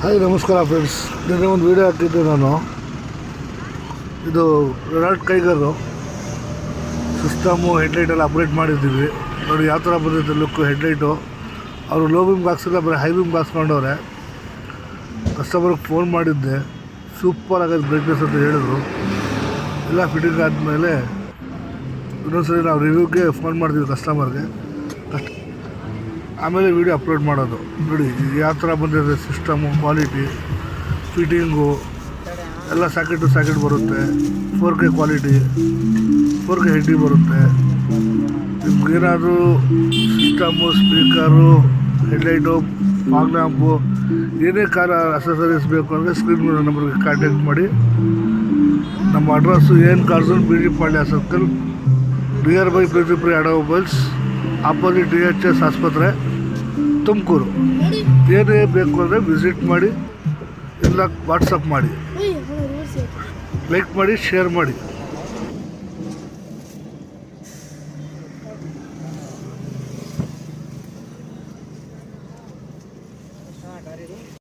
Hi ನಮಸ್ಕಾರ friends. ನಿನ್ನೆ ಒಂದು ವೀಡಿಯೋ ಹಾಕಿದ್ದೆ ನಾನು. ಇದು ರೆನಾಲ್ಟ್ ಕೈಗರು ಸಿಸ್ಟಮು ಹೆಡ್ಲೈಟೆಲ್ಲ ಅಪ್ಗ್ರೇಡ್ ಮಾಡಿದ್ದೀವಿ. ನೋಡಿ ಯಾವ ಥರ ಬಂದಿದೆ ಲುಕ್ಕು ಹೆಡ್ಲೈಟು. ಅವರು ಲೋ ಬೀಮ್ ಹಾಕ್ಸಿಲ್ಲ, ಬರೀ ಹೈ ಬೀಮ್ ಹಾಕ್ಸ್ಕೊಂಡವ್ರೆ. ಕಸ್ಟಮರ್ಗೆ ಫೋನ್ ಮಾಡಿದ್ದೆ, ಸೂಪರ್ ಆಗೋದು ಬ್ರೈಟ್ನೆಸ್ ಅಂತ ಹೇಳಿದ್ರು. ಎಲ್ಲ ಫಿಟ್ಟಿಂಗ್ ಆದಮೇಲೆ ಇನ್ನೊಂದ್ಸರಿ ನಾವು ರಿವ್ಯೂಗೆ ಫೋನ್ ಮಾಡಿದ್ವಿ ಕಸ್ಟಮರ್ಗೆ. ಆಮೇಲೆ ವೀಡಿಯೋ ಅಪ್ಲೋಡ್ ಮಾಡೋದು. ನೋಡಿ ಯಾವ ಥರ ಬಂದಿದೆ ಸಿಸ್ಟಮು, ಕ್ವಾಲಿಟಿ, ಫಿಟ್ಟಿಂಗು ಎಲ್ಲ ಸಾಕೆಟ್ ಟು ಸಾಕೆಟ್ ಬರುತ್ತೆ. 4K ಕ್ವಾಲಿಟಿ, 4K ಹೆಡ್ಡಿ ಬರುತ್ತೆ. ನಿಮ್ಗೇನಾದರೂ system, speaker, headlight, fog lamp, ಏನೇ ಕಾರ್ ಅಸೆಸರೀಸ್ ಬೇಕು ಅಂದರೆ ಸ್ಕ್ರೀನ್ ಮೇಲೆ ನಂಬರ್ಗೆ ಕಾಂಟ್ಯಾಕ್ಟ್ ಮಾಡಿ. ನಮ್ಮ ಅಡ್ರೆಸ್ಸು ಏನು Carson BD Palya circle, near by Preethipuri automobiles, opposite DHS ಆಸ್ಪತ್ರೆ, ತುಮಕೂರು. ಏನೇ ಬೇಕು ಅಂದರೆ ವಿಸಿಟ್ ಮಾಡಿ, ಇಲ್ಲ ವಾಟ್ಸಪ್ ಮಾಡಿ, ಲೈಕ್ ಮಾಡಿ, ಶೇರ್ ಮಾಡಿ.